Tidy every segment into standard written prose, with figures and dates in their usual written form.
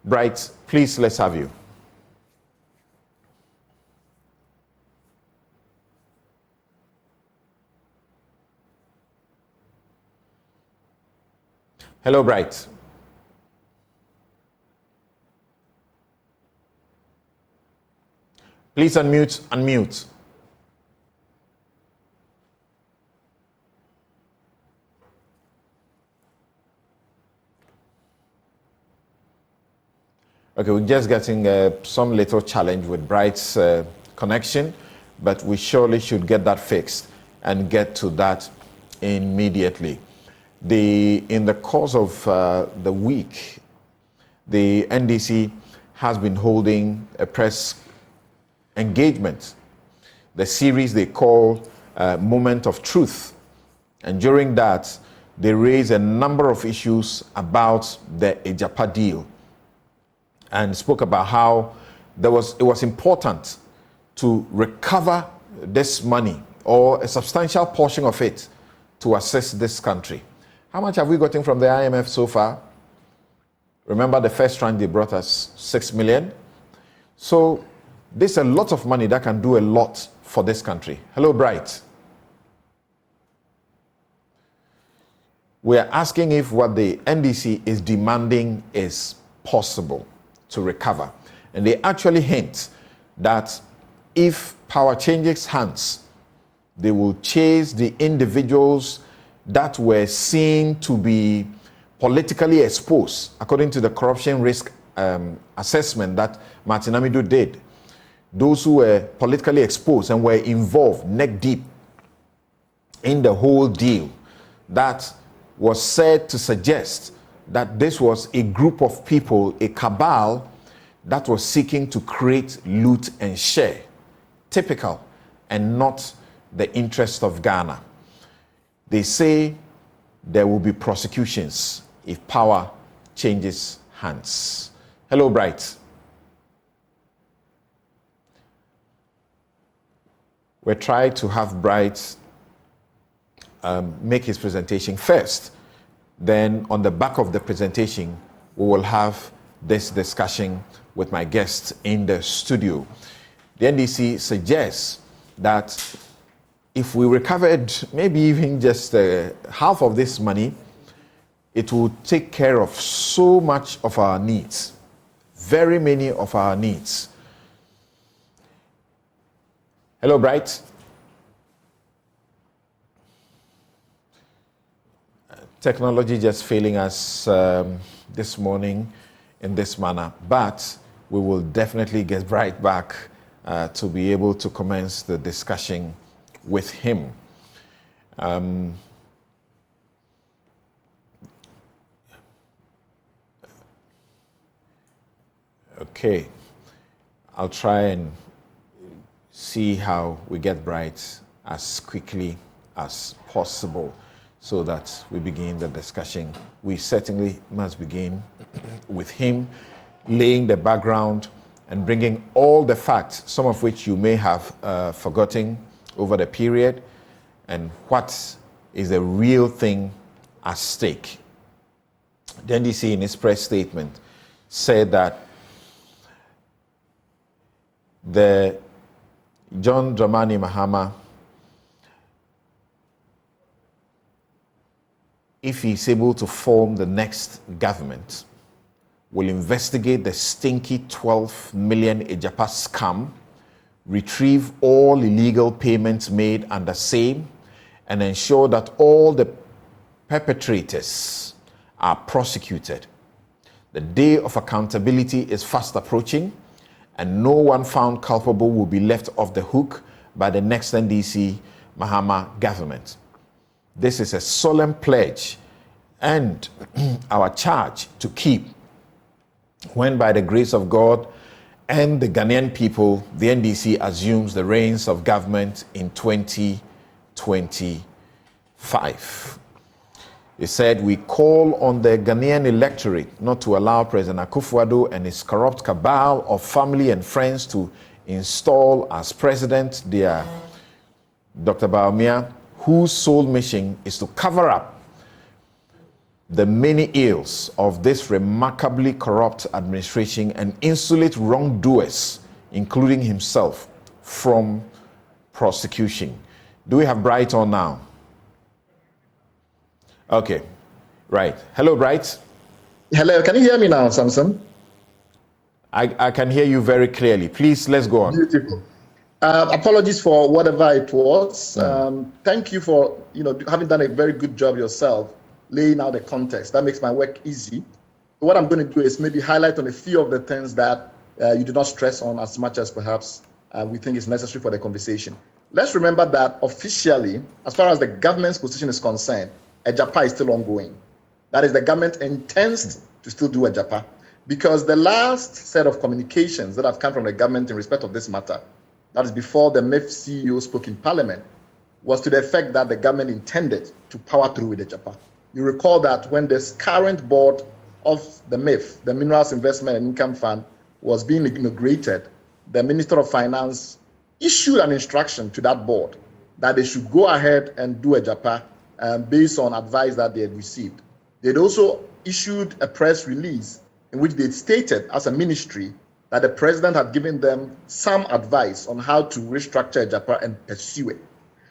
Bright, please, let's have you. Hello, Bright. Please unmute. Okay, we're just getting some little challenge with Bright's connection, but we surely should get that fixed and get to that immediately. In the course of the week, the NDC has been holding a press engagement, the series they call Moment of Truth. And during that, they raised a number of issues about the Agyapa deal and spoke about how it was important to recover this money or a substantial portion of it to assist this country. How much have we gotten from the IMF so far? Remember the first tranche they brought us 6 million. So there's a lot of money that can do a lot for this country. Hello, Bright. We are asking if what the NDC is demanding is possible to recover. And they actually hint that if power changes hands, they will chase the individuals that were seen to be politically exposed, according to the corruption risk assessment that Martin Amidu did. Those who were politically exposed and were involved neck deep in the whole deal, that was said to suggest that this was a group of people, a cabal, that was seeking to create, loot, and share. Typical, and not the interest of Ghana. They say there will be prosecutions if power changes hands. Hello, Bright. We tried to have Bright make his presentation first. Then on the back of the presentation, we will have this discussion with my guests in the studio. The NDC suggests that if we recovered maybe even just half of this money, it will take care of so much of our needs, very many of our needs. Hello, Bright. Technology just failing us this morning in this manner, but we will definitely get Bright back to be able to commence the discussion with him. Okay, I'll try and see how we get Bright as quickly as possible so that we begin the discussion. We certainly must begin with him laying the background and bringing all the facts, some of which you may have forgotten over the period, and what is the real thing at stake. The NDC in its press statement said that the John Dramani Mahama, if he's able to form the next government, will investigate the stinky 12 million Agyapa scam, retrieve all illegal payments made under same, and ensure that all the perpetrators are prosecuted. The day of accountability is fast approaching, and no one found culpable will be left off the hook by the next NDC Mahama government. This is a solemn pledge and our charge to keep when, by the grace of God and the Ghanaian people, the NDC assumes the reins of government in 2025. He said, we call on the Ghanaian electorate not to allow President Akufo-Addo and his corrupt cabal of family and friends to install as president their Dr. Baumia, whose sole mission is to cover up the many ills of this remarkably corrupt administration and insulate wrongdoers, including himself, from prosecution. Do we have Bright on now? Okay, right. Hello, Bright. Hello, can you hear me now, Samson? I can hear you very clearly. Please, let's go on. Beautiful. Apologies for whatever it was. Thank you for having done a very good job yourself, laying out the context. That makes my work easy. What I'm going to do is maybe highlight on a few of the things that you did not stress on as much as perhaps we think is necessary for the conversation. Let's remember that officially, as far as the government's position is concerned, Agyapa is still ongoing. That is, the government intends to still do Agyapa, because the last set of communications that have come from the government in respect of this matter, that is before the MIF CEO spoke in Parliament, was to the effect that the government intended to power through with Agyapa. You recall that when this current board of the MIF, the Minerals Investment and Income Fund, was being inaugurated, the Minister of Finance issued an instruction to that board that they should go ahead and do Agyapa based on advice that they had received. They'd also issued a press release in which they stated as a ministry that the president had given them some advice on how to restructure Agyapa and pursue it.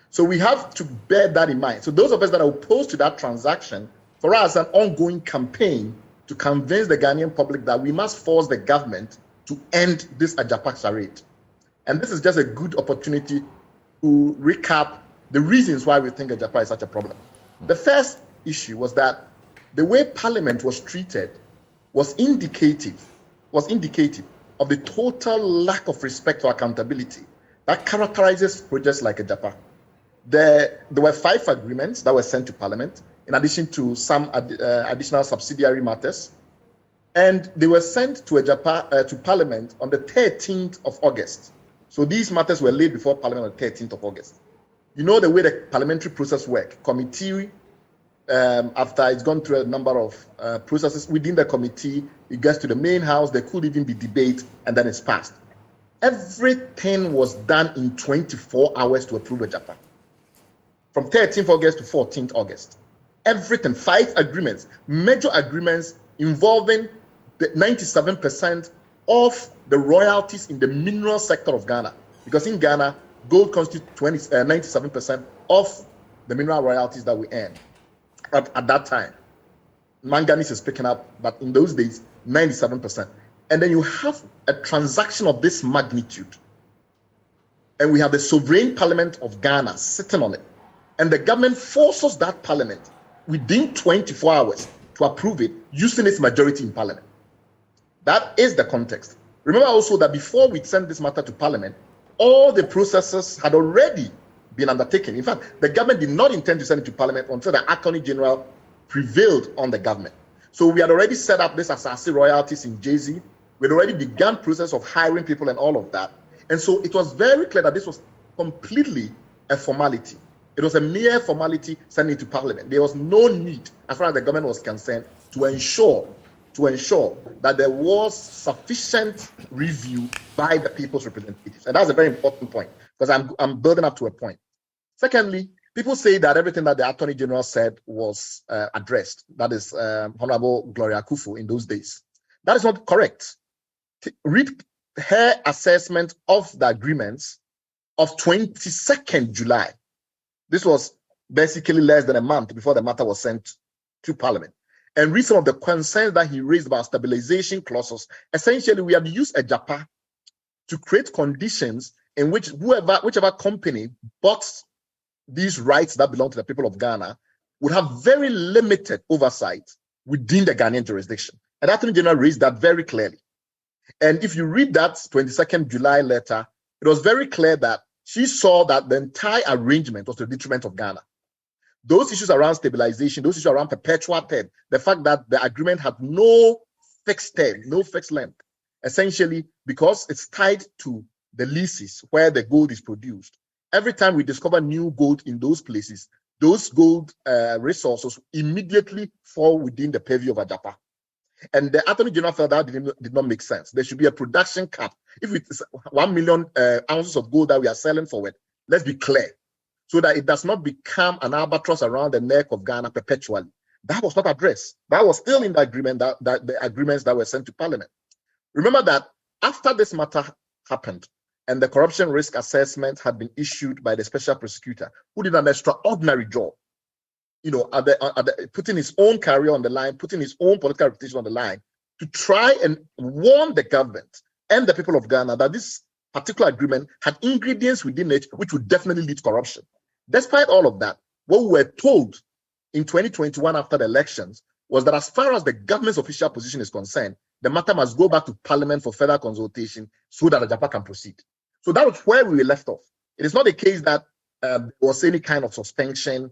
So we have to bear that in mind. So those of us that are opposed to that transaction, for us, an ongoing campaign to convince the Ghanaian public that we must force the government to end this Agyapa charade. And this is just a good opportunity to recap the reasons why we think Agyapa is such a problem. The first issue was that the way Parliament was treated was indicative of the total lack of respect for accountability that characterizes projects like Agyapa. There were 5 agreements that were sent to Parliament, in addition to some additional subsidiary matters, and they were sent to Agyapa, to Parliament on the 13th of August. So these matters were laid before Parliament on the 13th of August. You know the way the parliamentary process works. Committee, after it's gone through a number of processes within the committee, it gets to the main house, there could even be debate, and then it's passed. Everything was done in 24 hours to approve Agyapa. From 13th August to 14th August. Everything, 5 agreements, major agreements involving the 97% of the royalties in the mineral sector of Ghana. Because in Ghana, gold constitutes 97% of the mineral royalties that we earn. At that time, manganese is picking up, but in those days, 97%. And then you have a transaction of this magnitude. And we have the sovereign parliament of Ghana sitting on it. And the government forces that parliament within 24 hours to approve it using its majority in parliament. That is the context. Remember also that before we sent this matter to parliament, all the processes had already been undertaken. In fact, the government did not intend to send it to parliament until the Attorney General prevailed on the government. So we had already set up this Asase royalties in Jay-Z. We had already begun process of hiring people and all of that. And so it was very clear that this was completely a formality. It was a mere formality sending it to parliament. There was no need, as far as the government was concerned, to ensure that there was sufficient review by the people's representatives. And that's a very important point, because I'm building up to a point. Secondly, people say that everything that the Attorney General said was addressed. That is Honorable Gloria Kufu in those days. That is not correct. Read her assessment of the agreements of 22nd July. This was basically less than a month before the matter was sent to Parliament. And read some of the concerns that he raised about stabilization clauses. Essentially, we have used Agyapa to create conditions in which whichever company bought these rights that belong to the people of Ghana would have very limited oversight within the Ghanaian jurisdiction. And the Attorney General raised that very clearly. And if you read that 22nd July letter, it was very clear that she saw that the entire arrangement was to the detriment of Ghana. Those issues around stabilization, those issues around perpetual term, the fact that the agreement had no fixed term, no fixed length, essentially because it's tied to the leases where the gold is produced. Every time we discover new gold in those places, those gold resources immediately fall within the purview of Agyapa. And the Attorney General felt that did not make sense. There should be a production cap. If it's 1 million ounces of gold that we are selling for it, let's be clear, so that it does not become an albatross around the neck of Ghana perpetually. That was not addressed. That was still in the agreement, that the agreements that were sent to Parliament. Remember that after this matter happened and the corruption risk assessment had been issued by the special prosecutor, who did an extraordinary job, putting his own career on the line, putting his own political reputation on the line, to try and warn the government and the people of Ghana that this particular agreement had ingredients within it which would definitely lead to corruption. Despite all of that, what we were told in 2021 after the elections was that as far as the government's official position is concerned, the matter must go back to Parliament for further consultation so that Agyapa can proceed. So that was where we were left off. It is not a case that there was any kind of suspension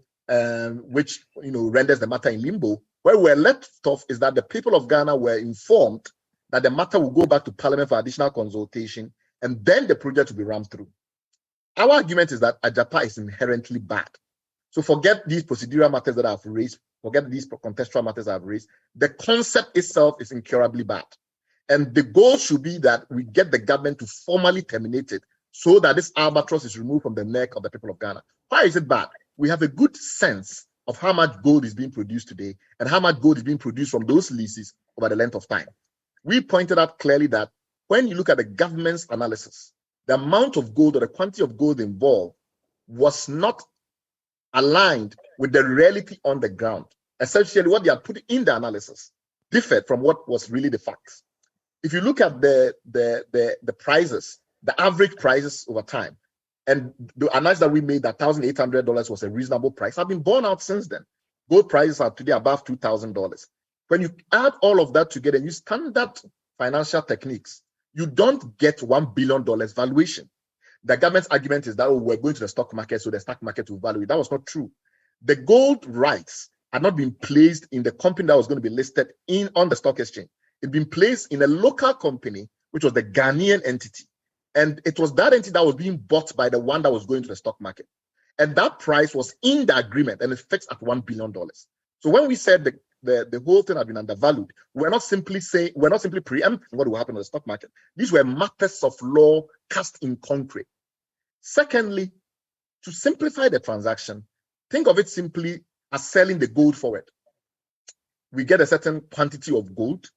which renders the matter in limbo. Where we were left off is that the people of Ghana were informed that the matter will go back to Parliament for additional consultation, and then the project will be rammed through. Our argument is that Agyapa is inherently bad. So forget these procedural matters that I've raised, forget these contextual matters I've raised. The concept itself is incurably bad. And the goal should be that we get the government to formally terminate it so that this albatross is removed from the neck of the people of Ghana. Why is it bad? We have a good sense of how much gold is being produced today and how much gold is being produced from those leases over the length of time. We pointed out clearly that when you look at the government's analysis, the amount of gold or the quantity of gold involved was not aligned with the reality on the ground. Essentially, what they had put in the analysis differed from what was really the facts. If you look at the prices, the average prices over time, and the analysis that we made that $1,800 was a reasonable price, have been borne out since then. Gold prices are today above $2,000. When you add all of that together and use standard financial techniques, you don't get $1 billion valuation. The government's argument is that, we're going to the stock market, so the stock market will value it. That was not true. The gold rights had not been placed in the company that was going to be listed on the stock exchange. It had been placed in a local company, which was the Ghanaian entity. And it was that entity that was being bought by the one that was going to the stock market. And that price was in the agreement and it fixed at $1 billion. So when we said the whole thing had been undervalued, we're not simply preempting what will happen on the stock market. These were matters of law cast in concrete. Secondly, to simplify the transaction, think of it simply as selling the gold forward. We get a certain quantity of gold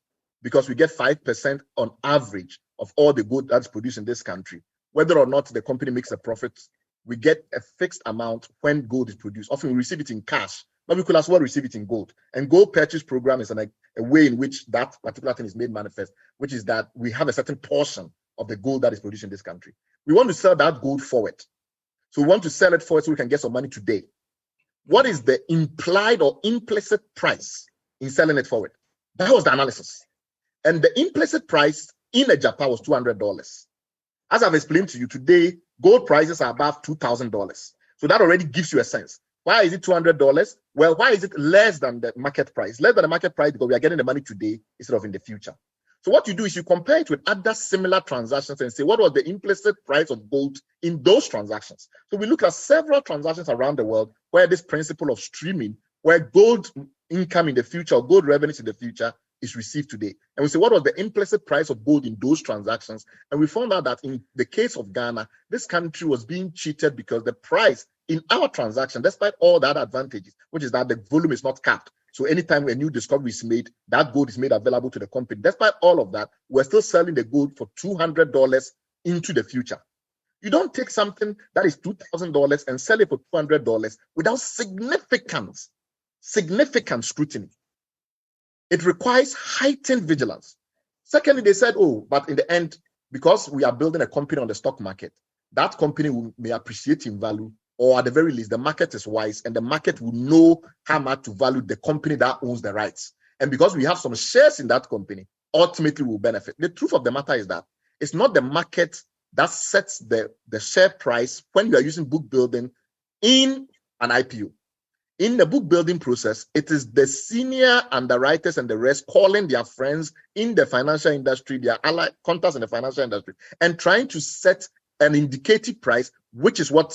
because we get 5% on average of all the gold that's produced in this country. Whether or not the company makes a profit, we get a fixed amount when gold is produced. Often we receive it in cash, but we could as well receive it in gold. And gold purchase program is a way in which that particular thing is made manifest, which is that we have a certain portion of the gold that is produced in this country. We want to sell that gold forward. So we want to sell it forward so we can get some money today. What is the implied or implicit price in selling it forward? That was the analysis. And the implicit price in Agyapa was $200. As I've explained to you today, gold prices are above $2,000. So that already gives you a sense. Why is it $200? Well, why is it less than the market price? Less than the market price because we are getting the money today instead of in the future. So what you do is you compare it with other similar transactions and say, what was the implicit price of gold in those transactions? So we look at several transactions around the world where this principle of streaming, where gold income in the future or gold revenues in the future is received today. And we say, what was the implicit price of gold in those transactions? And we found out that in the case of Ghana, this country was being cheated because the price in our transaction, despite all the other advantages, which is that the volume is not capped. So anytime a new discovery is made, that gold is made available to the company. Despite all of that, we're still selling the gold for $200 into the future. You don't take something that is $2,000 and sell it for $200 without significant scrutiny. It requires heightened vigilance. Secondly, they said, but in the end, because we are building a company on the stock market, that company may appreciate in value, or at the very least, the market is wise and the market will know how much to value the company that owns the rights. And because we have some shares in that company, ultimately we'll benefit. The truth of the matter is that it's not the market that sets the share price when you are using book building in an IPO. In the book building process, it is the senior underwriters and the rest calling their friends in the financial industry, their allied contacts in the financial industry, and trying to set an indicative price, which is what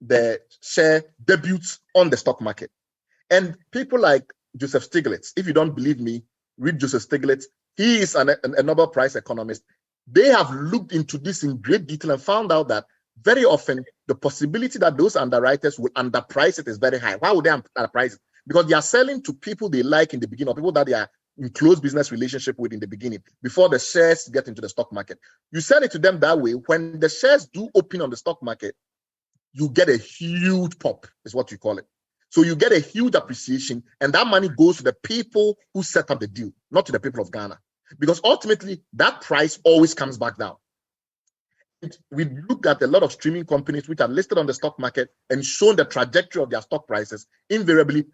the share debuts on the stock market. And people like Joseph Stiglitz, if you don't believe me, read Joseph Stiglitz. He is a Nobel Prize economist. They have looked into this in great detail and found out that very often the possibility that those underwriters will underprice it is very high. Why would they underprice it? because they are selling to people they like in the beginning, or people that they are in close business relationship with in the beginning, before the shares get into the stock market. You sell it to them that way. When the shares do open on the stock market, you get a huge pop, is what you call it. So you get a huge appreciation, and that money goes to the people who set up the deal, not to the people of Ghana. Because ultimately, that price always comes back down. We looked at a lot of streaming companies which are listed on the stock market and shown the trajectory of their stock prices. Invariably,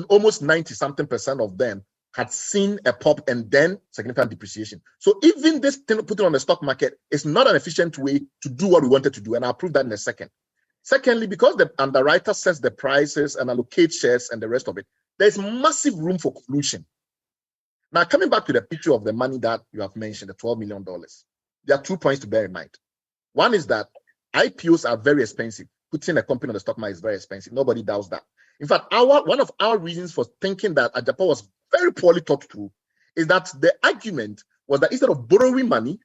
almost 90-something% of them had seen a pop and then significant depreciation. So even this thing put it on the stock market is not an efficient way to do what we wanted to do, and I'll prove that in a second. Secondly, because the underwriter sets the prices and allocates shares and the rest of it, there's massive room for collusion. Now, coming back to the picture of the money that you have mentioned, the $12 million, there are 2 points to bear in mind. One is that IPOs are very expensive. Putting a company on the stock market is very expensive. Nobody doubts that. In fact, one of our reasons for thinking that Agyapa was very poorly thought through is that the argument was that instead of borrowing money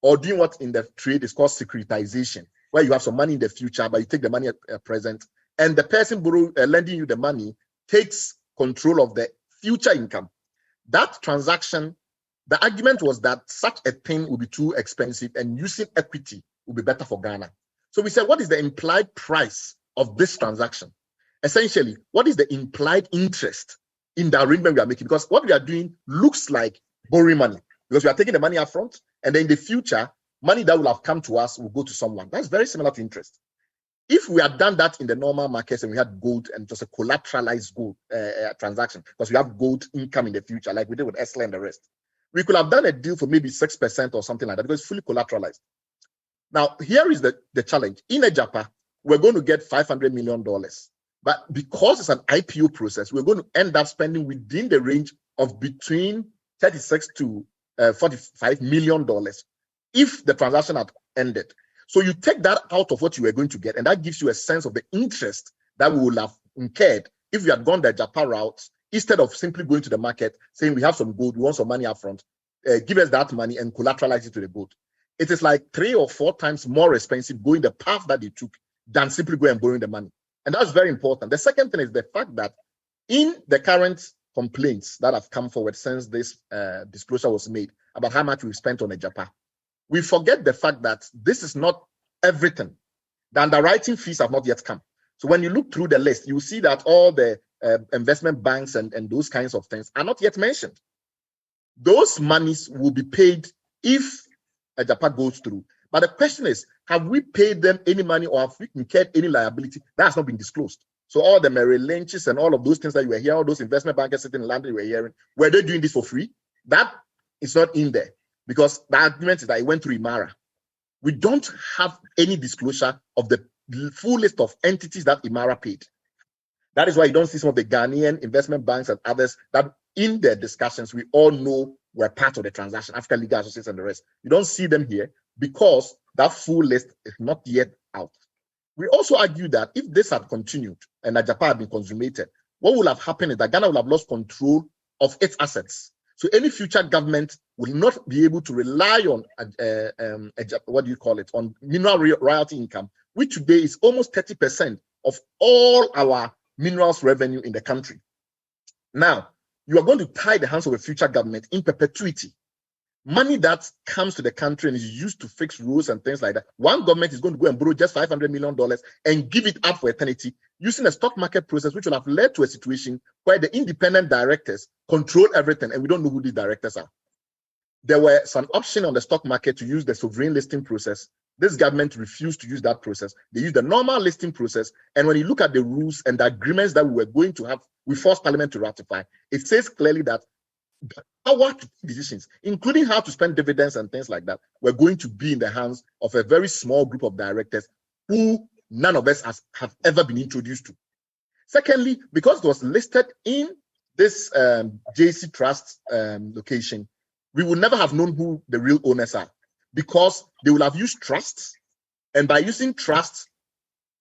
or doing what in the trade is called securitization, where you have some money in the future, but you take the money at present, and the person lending you the money takes control of the future income. That transaction, the argument was that such a thing would be too expensive and using equity would be better for Ghana. So we said, what is the implied price of this transaction? Essentially, what is the implied interest in the arrangement we are making? Because what we are doing looks like borrowing money, because we are taking the money up front, and then in the future, money that will have come to us will go to someone. That's very similar to interest. If we had done that in the normal markets and we had gold and just a collateralized gold transaction, because we have gold income in the future, like we did with Esler and the rest, we could have done a deal for maybe 6% or something like that, because it's fully collateralized. Now, here is the challenge. In Agyapa, we're going to get $500 million. But because it's an IPO process, we're going to end up spending within the range of between $36 to $45 million if the transaction had ended. So you take that out of what you were going to get, and that gives you a sense of the interest that we will have incurred if we had gone the Agyapa route, instead of simply going to the market, saying we have some gold, we want some money up front, give us that money and collateralize it to the gold. It is like 3 or 4 times more expensive going the path that they took than simply going and borrowing the money. And that's very important. The second thing is the fact that in the current complaints that have come forward since this disclosure was made about how much we've spent on Agyapa, we forget the fact that this is not everything. The underwriting fees have not yet come. So when you look through the list, you see that all the investment banks and those kinds of things are not yet mentioned. Those monies will be paid if Agyapa goes through. But the question is, have we paid them any money, or have we incurred any liability that has not been disclosed? So all the Merrill Lynch's and all of those things that you were hearing, all those investment bankers sitting in London you were hearing, were they doing this for free? That is not in there, because the argument is that it went through Imara. We don't have any disclosure of the full list of entities that Imara paid. That is why you don't see some of the Ghanaian investment banks and others that in their discussions, we all know were part of the transaction, African Legal Associates and the rest. You don't see them here because that full list is not yet out. We also argue that if this had continued and Agyapa had been consummated, what would have happened is that Ghana would have lost control of its assets. So any future government will not be able to rely on, on mineral royalty income, which today is almost 30% of all our minerals revenue in the country. Now, you are going to tie the hands of a future government in perpetuity. Money that comes to the country and is used to fix roads and things like that. One government is going to go and borrow just $500 million and give it up for eternity using a stock market process, which will have led to a situation where the independent directors control everything, and we don't know who these directors are. There were some options on the stock market to use the sovereign listing process. This government refused to use that process. They used the normal listing process. And when you look at the rules and the agreements that we were going to have, we forced Parliament to ratify. It says clearly that the power to take decisions, including how to spend dividends and things like that, were going to be in the hands of a very small group of directors who none of us have ever been introduced to. Secondly, because it was listed in this JC Trust location, we would never have known who the real owners are, because they will have used trusts, and by using trusts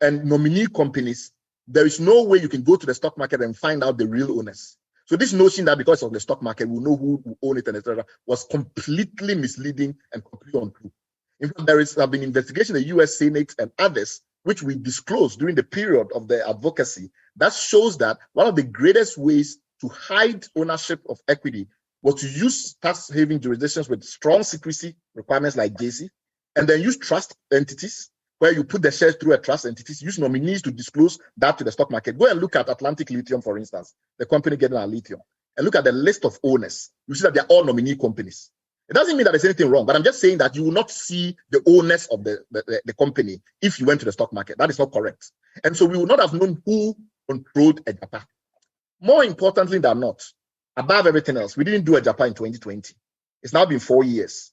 and nominee companies, there is no way you can go to the stock market and find out the real owners. So this notion that because of the stock market, we'll know who own it and etc. was completely misleading and completely untrue. In fact, there have been investigation in the US Senate and others which we disclosed during the period of the advocacy, that shows that one of the greatest ways to hide ownership of equity was to use tax haven jurisdictions with strong secrecy requirements like JC, and then use trust entities where you put the shares through a trust entities, use nominees to disclose that to the stock market. Go and look at Atlantic Lithium, for instance, the company getting our lithium, and look at the list of owners. You see that they're all nominee companies. It doesn't mean that there's anything wrong, but I'm just saying that you will not see the owners of the company if you went to the stock market. That is not correct. And so we would not have known who controlled Agyapa. More importantly than not, above everything else, we didn't do Agyapa in 2020. It's now been 4 years.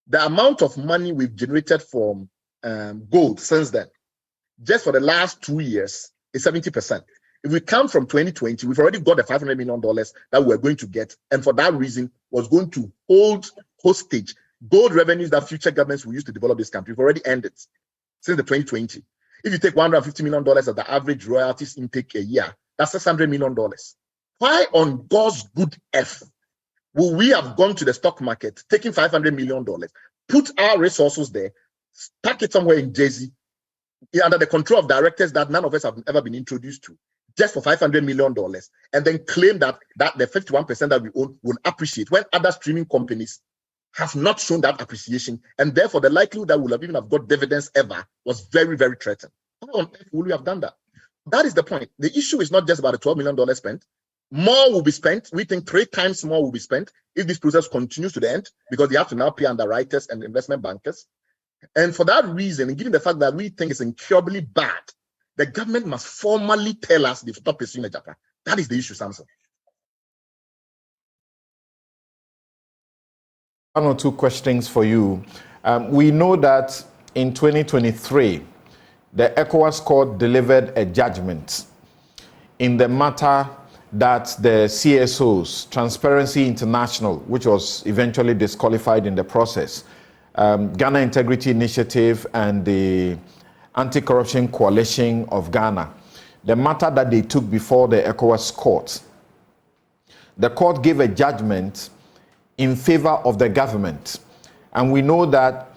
The amount of money we've generated from gold since then, just for the last 2 years, is 70%. If we count from 2020, we've already got the $500 million that we're going to get, and for that reason, was going to hold hostage gold revenues that future governments will use to develop this country. We've already ended since the 2020. If you take $150 million as the average royalties intake a year, that's $600 million. Why on God's good earth will we have gone to the stock market, taking $500 million, put our resources there, stack it somewhere in Jersey, under the control of directors that none of us have ever been introduced to, just for $500 million, and then claim that the 51% that we own will appreciate when other streaming companies have not shown that appreciation, and therefore the likelihood that we'll have even have got dividends ever was very, very threatened. How on earth will we have done that? That is the point. The issue is not just about the $12 million spent. More will be spent. We think 3 times more will be spent if this process continues to the end, because they have to now pay underwriters and investment bankers. And for that reason, and given the fact that we think it's incurably bad, the government must formally tell us they've stopped pursuing Agyapa. That is the issue, Samson. One or two questions for you. We know that in 2023, the ECOWAS court delivered a judgment in the matter that the CSOs, Transparency International, which was eventually disqualified in the process, Ghana Integrity Initiative and the Anti-Corruption Coalition of Ghana, the matter that they took before the ECOWAS court. The court gave a judgment in favor of the government. And we know that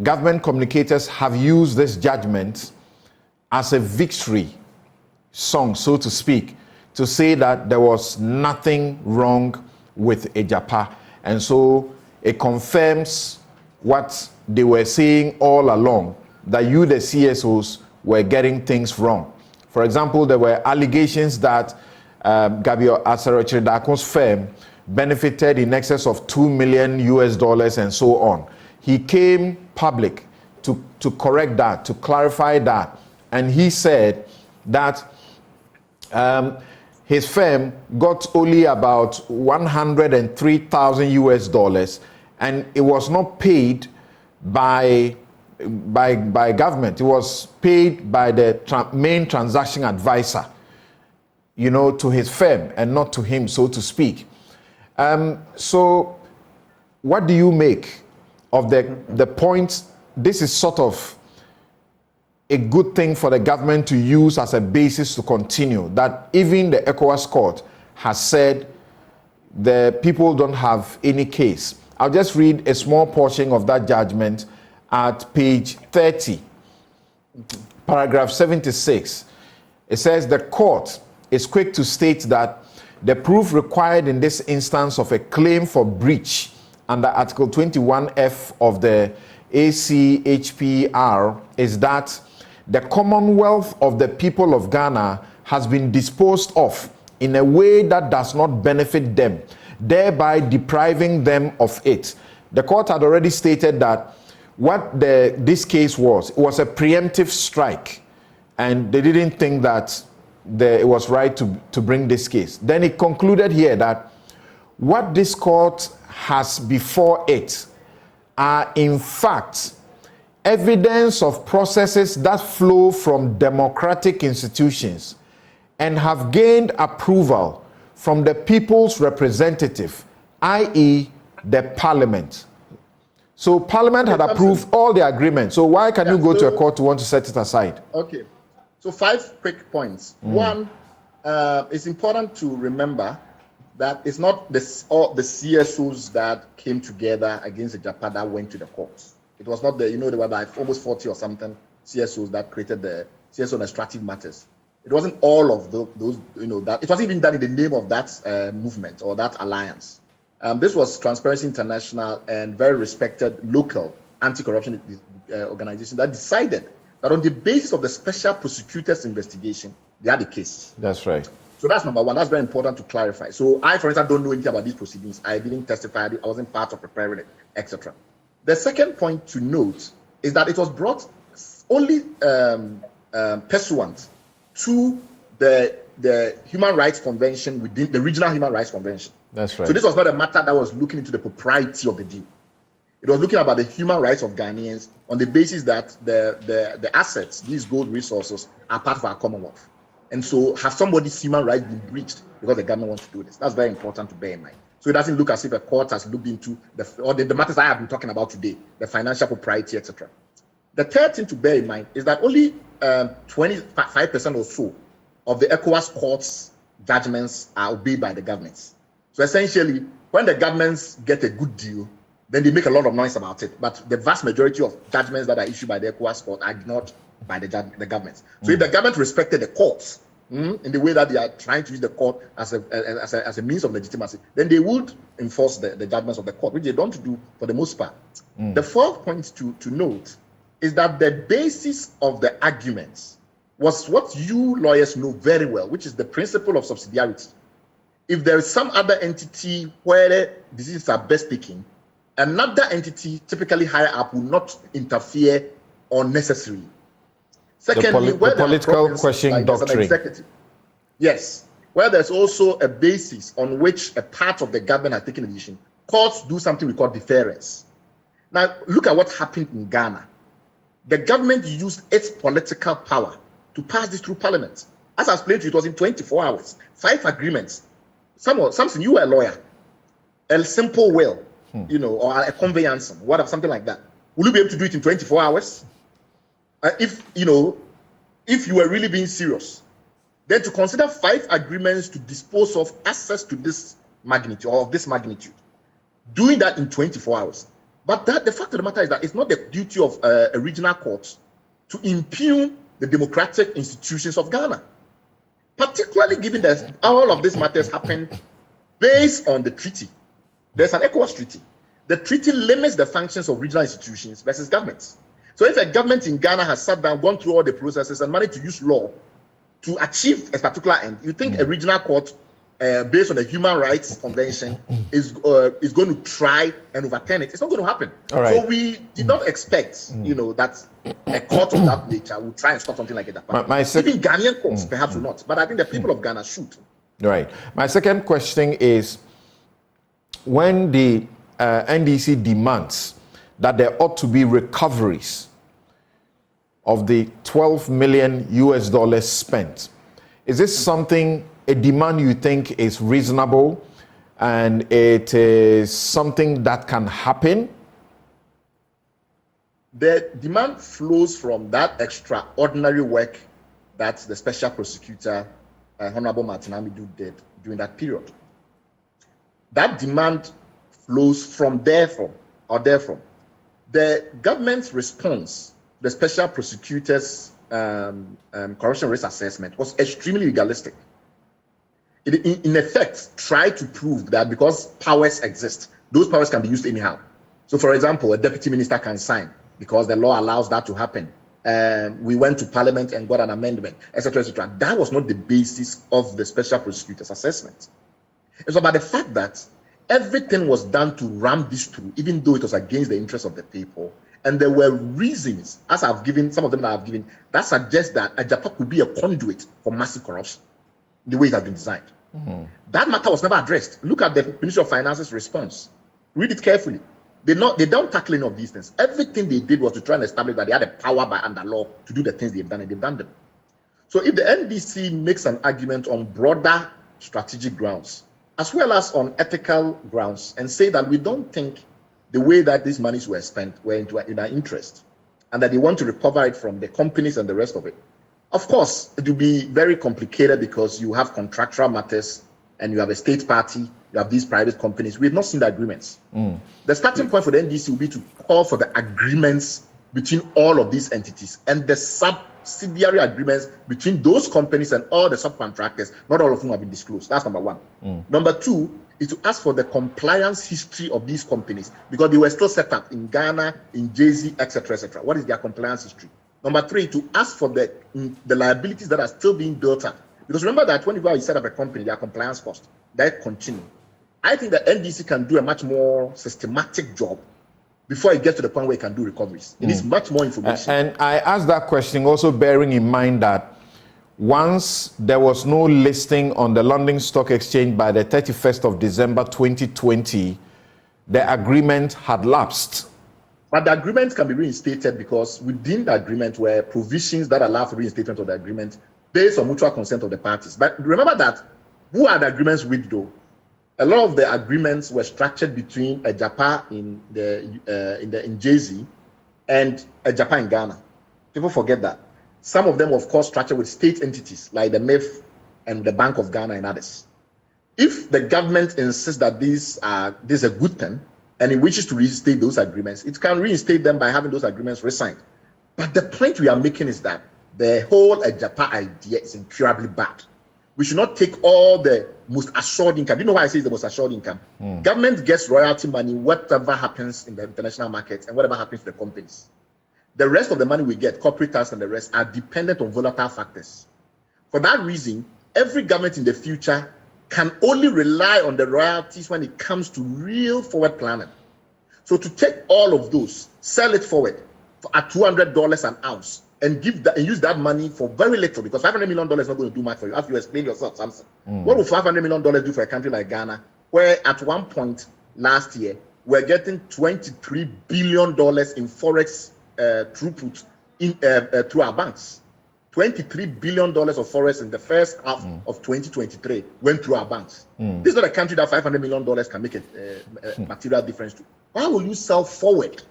government communicators have used this judgment as a victory song, so to speak, to say that there was nothing wrong with Agyapa. And so it confirms what they were saying all along, that you, the CSOs, were getting things wrong. For example, there were allegations that Gabriel Asarochiridako's firm benefited in excess of $2 million and so on. He came public to correct that, to clarify that. And he said that his firm got only about $103,000 and it was not paid by government. It was paid by the main transaction advisor, to his firm and not to him, so to speak. So what do you make of the point? This is sort of a good thing for the government to use as a basis to continue, that even the ECOWAS court has said the people don't have any case. I'll just read a small portion of that judgment at page 30, paragraph 76. It says the court is quick to state that the proof required in this instance of a claim for breach under Article 21F of the ACHPR is that the Commonwealth of the people of Ghana has been disposed of in a way that does not benefit them, thereby depriving them of it. The court had already stated that what this case was, it was a preemptive strike, and they didn't think that it was right to bring this case. Then it concluded here that what this court has before it are in fact evidence of processes that flow from democratic institutions and have gained approval from the people's representative, i.e. the parliament. So parliament had approved all the agreements. So why can you go to a court to want to set it aside? Okay. So 5 quick points. One, it's important to remember that it's not all the CSOs that came together against Agyapa that went to the courts. It was not there were like almost 40 or something CSOs that created the CSO on extractive matters. It wasn't all of those, that it wasn't even done in the name of that movement or that alliance. This was Transparency International and very respected local anti-corruption organization that decided that on the basis of the special prosecutor's investigation, they had a case. That's right. So that's number one. That's very important to clarify. So I, for instance, don't know anything about these proceedings. I didn't testify. I wasn't part of preparing it, etc. The second point to note is that it was brought only pursuant to the Human Rights Convention within the Regional Human Rights Convention. That's right. So this was not a matter that was looking into the propriety of the deal. It was looking about the human rights of Ghanaians on the basis that the assets, these gold resources, are part of our Commonwealth. And so have somebody's human rights been breached because the government wants to do this? That's very important to bear in mind. So it doesn't look as if a court has looked into the matters I have been talking about today, the financial propriety, etc. The third thing to bear in mind is that only 25% or so of the ECOWAS court's judgments are obeyed by the governments. So essentially, when the governments get a good deal, then they make a lot of noise about it. But the vast majority of judgments that are issued by the ECOWAS court are ignored by the governments. So if the government respected the courts in the way that they are trying to use the court as a means of legitimacy, then they would enforce the judgments of the court, which they don't do for the most part. The fourth point to note is that the basis of the arguments was what you lawyers know very well, which is the principle of subsidiarity. If there is some other entity where the decisions are best taken, another entity, typically higher up, will not interfere unnecessarily. Secondly, the political question like doctrine. Yes, where there's also a basis on which a part of the government has taken a decision, courts do something we call deference. Now, look at what happened in Ghana. The government used its political power to pass this through parliament. As I explained to you, it was in 24 hours, 5 agreements. Something, you were a lawyer, a simple will, or a conveyance, something like that. Will you be able to do it in 24 hours? If you were really being serious, then to consider 5 agreements to dispose of access to this magnitude or of this magnitude, doing that in 24 hours. But the fact of the matter is that it's not the duty of a regional court to impugn the democratic institutions of Ghana, particularly given that all of these matters happened based on the treaty. There's an ECOWAS treaty. The treaty limits the functions of regional institutions versus governments. So if a government in Ghana has sat down, gone through all the processes and managed to use law to achieve a particular end, you think a regional court, based on the Human Rights Convention, is going to try and overturn it? It's not going to happen. Right. So we did not expect, that a court of that nature will try and stop something like that. Even Ghanaian courts perhaps will not. But I think the people of Ghana should. Right. My second question is, when the NDC demands that there ought to be recoveries of the $12 million spent, is this something, a demand you think is reasonable and it is something that can happen? The demand flows from that extraordinary work that the special prosecutor, Honorable Martin Amidu, did during that period. That demand flows from therefrom. The government's response, the special prosecutor's corruption risk assessment, was extremely legalistic. It, in effect, tried to prove that because powers exist, those powers can be used anyhow. So, for example, a deputy minister can sign because the law allows that to happen. We went to parliament and got an amendment, etc., etc. That was not the basis of the special prosecutor's assessment. It's about the fact that everything was done to ram this through, even though it was against the interests of the people. And there were reasons, as I've given, some of them that I've given, that suggest that Agyapa could be a conduit for massive corruption, the way it has been designed. That matter was never addressed. Look at the Ministry of Finance's response. Read it carefully. They don't tackle any of these things. Everything they did was to try and establish that they had a power by under law to do the things they've done, and they've done them. So if the NDC makes an argument on broader strategic grounds, as well as on ethical grounds, and say that we don't think the way that these monies were spent were in our interest, and that they want to recover it from the companies and the rest of it, of course, it will be very complicated because you have contractual matters and you have a state party, you have these private companies. We have not seen the agreements. The starting point for the NDC will be to call for the agreements between all of these entities and the subsidiary agreements between those companies and all the subcontractors, not all of whom have been disclosed. That's number one. Number two is to ask for the compliance history of these companies, because they were still set up in Ghana, in Jersey, etc., etc. What is their compliance history? Number three, to ask for the liabilities that are still being built up. Because remember that when you set up a company, there are compliance costs that continue. I think the NDC can do a much more systematic job before it gets to the point where it can do recoveries. It needs much more information. And I asked that question also bearing in mind that once there was no listing on the London Stock Exchange by the 31st of December 2020, the agreement had lapsed. But the agreement can be reinstated, because within the agreement were provisions that allow for reinstatement of the agreement based on mutual consent of the parties. But remember that, who are the agreements with though? A lot of the agreements were structured between Agyapa in Jersey and Agyapa in Ghana. People forget that. Some of them, of course, structured with state entities like the MIF and the Bank of Ghana and others. If the government insists that this is a good thing and it wishes to reinstate those agreements, it can reinstate them by having those agreements re-signed. But the point we are making is that the whole Agyapa idea is incurably bad. We should not take all the most assured income. You know why I say it's the most assured income? Government gets royalty money, whatever happens in the international market and whatever happens to the companies. The rest of the money we get, corporate tax and the rest, are dependent on volatile factors. For that reason, every government in the future can only rely on the royalties when it comes to real forward planning. So to take all of those, sell it forward at $200 an ounce, and use that money for very little, because $500 million is not going to do much for you. As you explained yourself, Samson. What will $500 million do for a country like Ghana, where at one point last year, we're getting $23 billion in forex throughput through our banks? $23 billion of forex in the first half of 2023 went through our banks. This is not a country that $500 million can make a material difference to. Why will you sell forward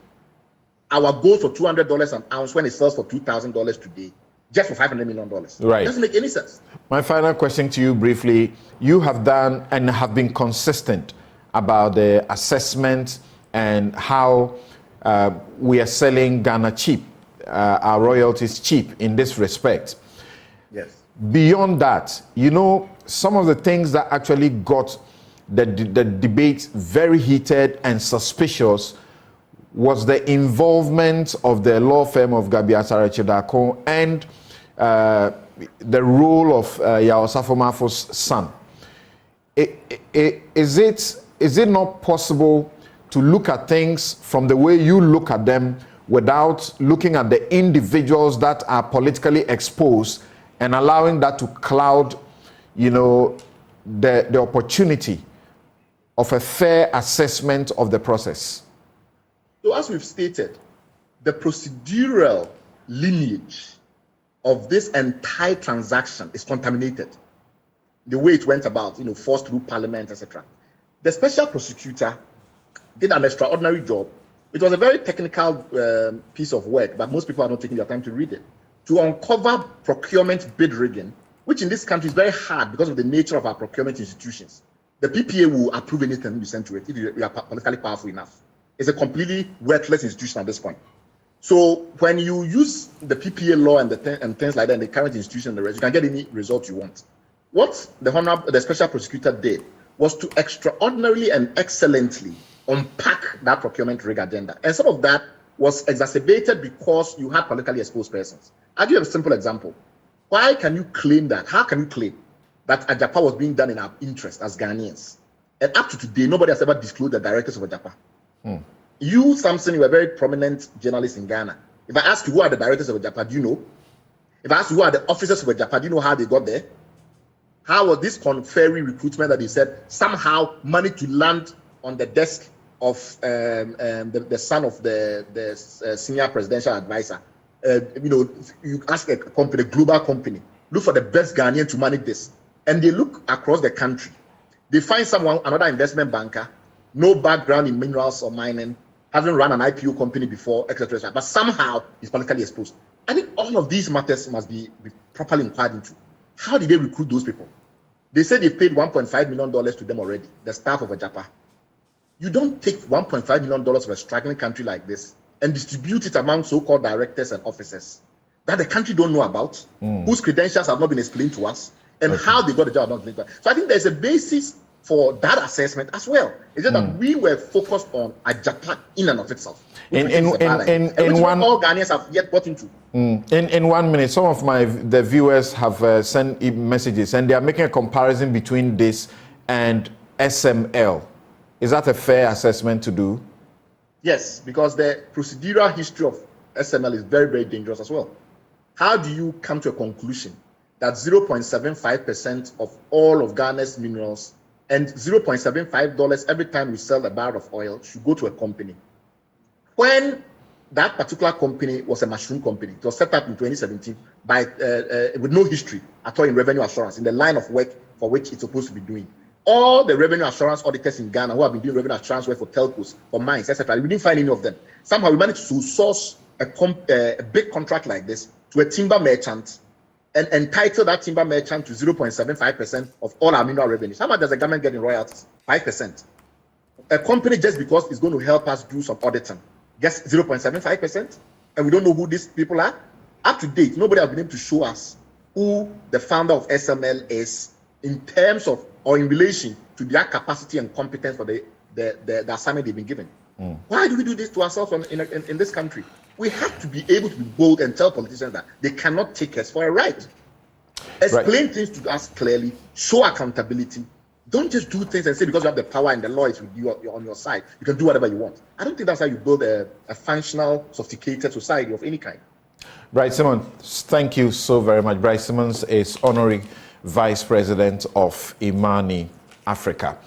our gold for $200 an ounce when it sells for $2,000 today, just for $500 million? Right. It doesn't make any sense. My final question to you briefly, you have done and have been consistent about the assessment and how we are selling Ghana cheap, our royalties cheap in this respect. Yes. Beyond that, you know, some of the things that actually got the debate very heated and suspicious was the involvement of the law firm of Gabi and the role of Yao Safomafo's son. Is it not possible to look at things from the way you look at them without looking at the individuals that are politically exposed and allowing that to cloud, you know, the opportunity of a fair assessment of the process? So as we've stated, the procedural lineage of this entire transaction is contaminated. The way it went about, you know, forced through parliament, etc. The special prosecutor did an extraordinary job. It was a very technical piece of work, but most people are not taking their time to read it, to uncover procurement bid rigging, which in this country is very hard because of the nature of our procurement institutions. The PPA will approve anything you send to it if you are politically powerful enough. It's a completely worthless institution at this point. So when you use the PPA law and things like that in the current institution and the rest, you can get any result you want. What the special prosecutor did was to extraordinarily and excellently unpack that procurement rig agenda. And some of that was exacerbated because you had politically exposed persons. I'll give you a simple example. Why can you claim that? How can you claim that Agyapa was being done in our interest as Ghanaians? And up to today, nobody has ever disclosed the directors of Agyapa. You, Samson, you are a very prominent journalist in Ghana. If I ask you who are the directors of Agyapa, do you know? If I ask you who are the officers of Agyapa, do you know how they got there? How was this conferring recruitment that they said somehow managed to land on the desk of the son of the senior presidential advisor? You ask a company, a global company, look for the best Ghanaian to manage this. And they look across the country. They find someone, another investment banker, no background in minerals or mining, hasn't run an IPO company before, etc. But somehow he's politically exposed. I think all of these matters must be properly inquired into. How did they recruit those people? They said they paid $1.5 million to them already, the staff of Agyapa. You don't take $1.5 million of a struggling country like this and distribute it among so-called directors and officers that the country don't know about, whose credentials have not been explained to us, and how they got the job not explained to us. So I think there's a basis for that assessment as well. It's just that we were focused on Agyapa in and of itself. In all Ghanaians have yet got into. In 1 minute, some of the viewers have sent messages, and they are making a comparison between this and SML. Is that a fair assessment to do? Yes, because the procedural history of SML is very, very dangerous as well. How do you come to a conclusion that 0.75% of all of Ghana's minerals and $0.75 every time we sell a barrel of oil should go to a company, when that particular company was a mushroom company? It was set up in 2017 by with no history at all in revenue assurance, in the line of work for which it's supposed to be doing. All the revenue assurance auditors in Ghana who have been doing revenue assurance work for telcos, for mines, etc., we didn't find any of them. Somehow we managed to source a big contract like this to a timber merchant and entitle that timber merchant to 0.75% of all our mineral revenues. How much does the government get in royalties? 5%. A company, just because it's going to help us do some auditing, gets 0.75%, and we don't know who these people are. Up to date, nobody has been able to show us who the founder of SML is in terms of or in relation to their capacity and competence for the assignment they've been given. Why do we do this to ourselves in this country? We have to be able to be bold and tell politicians that they cannot take us for a ride. Explain things to us clearly, show accountability. Don't just do things and say because you have the power and the law is with you on your side, you can do whatever you want. I don't think that's how you build a functional, sophisticated society of any kind. Bryce Simmons, thank you so very much. Bryce Simmons is Honorary Vice President of Imani Africa.